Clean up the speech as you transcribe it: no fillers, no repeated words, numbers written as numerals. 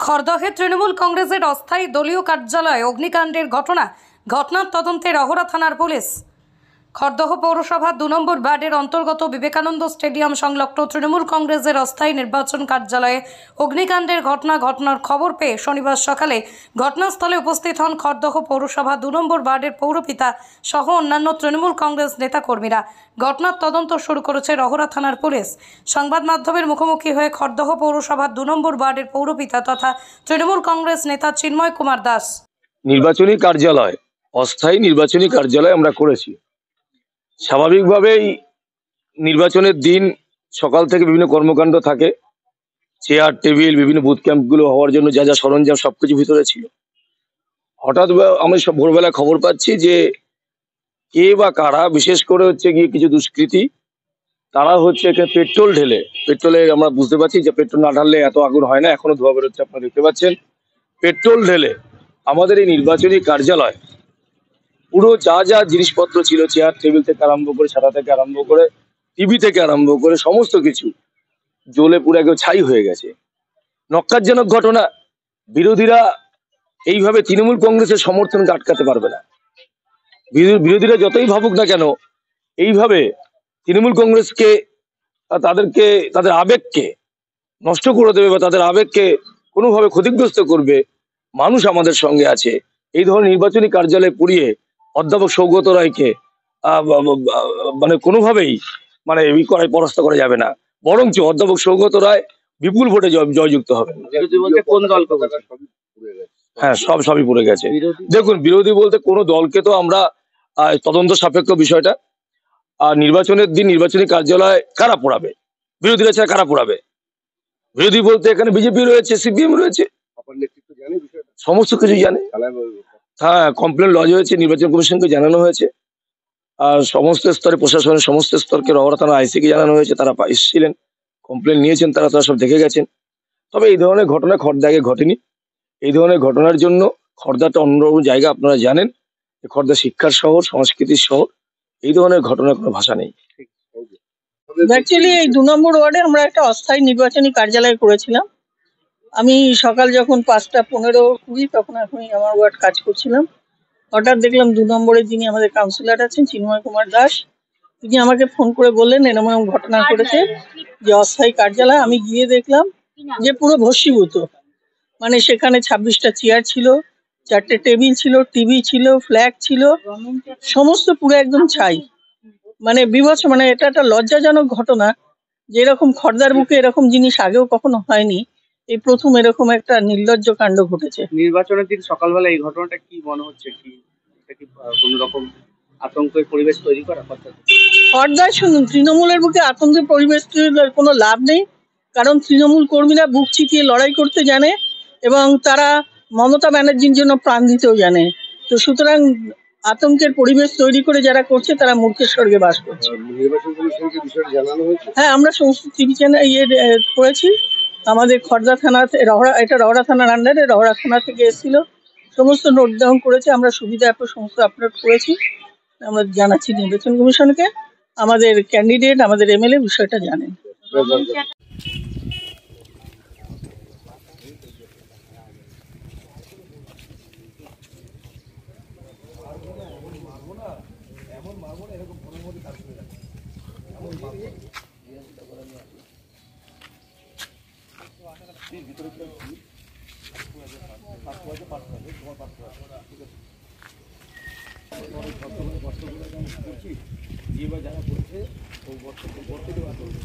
খড়দহে তৃণমূল কংগ্রেসের অস্থায়ী দলীয় কার্যালয়ে অগ্নিকাণ্ডের ঘটনার তদন্তে রহরা থানার পুলিশ। খড়দহ পৌরসভা ২ নম্বর ওয়ার্ডের অন্তর্গত বিবেকানন্দ স্টেডিয়াম সংলগ্ন তৃণমূল কংগ্রেসের অস্থায়ী নির্বাচন কার্যালয়ে অগ্নিকাণ্ডের ঘটনার খবর পেয়ে শনিবার সকালে ঘটনাস্থলে উপস্থিত হন খড়দহ পৌরসভা ২ নম্বর ওয়ার্ডের পৌরপিতা সহ অন্যান্য তৃণমূল কংগ্রেস নেতাকর্মীরা। ঘটনার তদন্ত শুরু করেছে রহরা থানার পুলিশ। সংবাদ মাধ্যমের মুখোমুখি হয়ে খড়দহ পৌরসভা ২ নম্বর ওয়ার্ডের পৌরপিতা তথা তৃণমূল কংগ্রেস নেতা চিন্ময় কুমার দাস, নির্বাচনী কার্যালয় অস্থায়ী নির্বাচনী কার্যালয় আমরা করেছি। স্বাভাবিকভাবেই নির্বাচনের দিন সকাল থেকে বিভিন্ন কর্মকাণ্ড থাকে, চেয়ার টেবিল বিভিন্ন বুথ ক্যাম্পগুলো হওয়ার জন্য যা যা সরঞ্জাম সবকিছু ভিতরে ছিল। হঠাৎ আমি সব ভোরবেলায় খবর পাচ্ছি যে কে বা কারা, বিশেষ করে হচ্ছে গিয়ে কিছু দুষ্কৃতী, তারা হচ্ছে এখানে পেট্রোলে আমরা বুঝতে পারছি যে পেট্রোল না ঢাললে এত আগুন হয় না, এখনো ধোয়া বেরোচ্ছে, আপনারা দেখতে পাচ্ছেন। পেট্রোল ঢেলে আমাদের এই নির্বাচনী কার্যালয় পুরো যা যা জিনিসপত্র ছিল, চেয়ার টেবিল থেকে আরম্ভ করে, ছাতা থেকে আরম্ভ করে, টিভি থেকে আরম্ভ করে সমস্ত কিছু জ্বলে পুরো একদম ছাই হয়ে গেছে। নক্কারজনক ঘটনা। বিরোধীরা এইভাবে তৃণমূল কংগ্রেসের সমর্থনকে আটকাতে পারবে না। বিরোধীরা যতই ভাবুক না কেন, এইভাবে তৃণমূল কংগ্রেসকে তাদের আবেগকে নষ্ট করে দেবে বা তাদের আবেগকে কোনোভাবে ক্ষতিগ্রস্ত করবে। মানুষ আমাদের সঙ্গে আছে। এই ধরনের নির্বাচনী কার্যালয়ে পুড়িয়ে অধ্যাপক সৌগত রায়কে মানে কোনোভাবেই পরাস্ত করা যাবে না, বরঞ্চ অধ্যাপক সৌগত রায় বিপুল ভোটে জয়যুক্ত হবেন। হ্যাঁ, সবই পুড়ে গেছে। দেখুন, বিরোধী বলতে কোনো দলকে তো আমরা তদন্ত সাপেক্ষ বিষয়টা। আর নির্বাচনের দিন নির্বাচনী কার্যালয় কারা পোড়াবে? বিরোধীরা ছাড়া কারা পোড়াবে? বিরোধী বলতে এখানে বিজেপি রয়েছে, সিপিএম রয়েছে, সমস্ত কিছু জানে। হ্যাঁ, কমপ্লেন লজ হয়েছে, নির্বাচন কমিশনকে জানানো হয়েছে, আর সমস্ত স্তরে প্রশাসনের সমস্ত স্তরকে রহরা থানা আইসিকে জানানো হয়েছে। তারা এসেছিলেন, কমপ্লেন নিয়েছেন, তারা সব দেখে গেছেন। তবে এই ধরনের ঘটনা খড়দা আগে ঘটেনি। এই ধরনের ঘটনার জন্য খড়দাটা অন্যরকম জায়গা, আপনারা জানেন। খড়দা শিক্ষার শহর, সংস্কৃতির শহর। এই ধরনের ঘটনার কোনো ভাষা নেই। অ্যাকচুয়ালি এই ২ নম্বর ওয়ার্ডে আমরা একটা অস্থায়ী নির্বাচনী কার্যালয় করেছিলাম। আমি সকাল যখন ৫টা ১৫-২০ তখন আমি আমার ওয়ার্ড কাজ করছিলাম। হঠাৎ দেখলাম ২ নম্বরে যিনি আমাদের কাউন্সিলর আছেন চিন্ময় কুমার দাস, তিনি আমাকে ফোন করে বললেন এরকম ঘটনা ঘটেছে, যে অস্থায়ী কার্যালয়। আমি গিয়ে দেখলাম যে পুরো ভস্মীভূত। মানে সেখানে ২৬টা চেয়ার ছিল, 4টে টেবিল ছিল, টিভি ছিল, ফ্ল্যাগ ছিল, সমস্ত পুরো একদম ছাই। মানে বিভৎস, মানে এটা একটা লজ্জাজনক ঘটনা যে এরকম খড়দার বুকে এরকম জিনিস আগেও কখনো হয়নি। এই প্রথম এরকম একটা নির্লজ্জ কাণ্ড ঘটেছে। নির্বাচনের দিন সকালবেলা এই ঘটনাটা কি মনে হচ্ছে? কি কোনো রকম আতঙ্কের পরিবেশ তৈরি করা কথা? খড়দায় শুনুন, তৃণমূলের বুকে আতঙ্কের পরিবেশ তৈরির কোনো লাভ নেই, কারণ তৃণমূল কর্মীরা বুক চিতিয়ে লড়াই করতে জানে এবং তারা মমতা ব্যানার্জির জন্য প্রাণ দিতেও জানে। তো সুতরাং আতঙ্কের পরিবেশ তৈরি করে যারা করছে তারা মূর্খের স্বর্গে বাস করছে। হ্যাঁ, আমরা সমস্ত টিভি চ্যানেল করেছি। আমাদের খড়দা থানাতে রহরা থানার আন্ডারে, রহরা থানা থেকে এসেছিল, সমস্ত নোট ডাউন করেছে। আমরা সুবিধা অ্যাপে সমস্ত আপলোড করেছি। আমরা জানাচ্ছি নির্বাচন কমিশনকে, আমাদের ক্যান্ডিডেট, আমাদের এমএলএ বিষয়টা জানেন। যারা করছে ও বর্ষ থেকে বার করবে।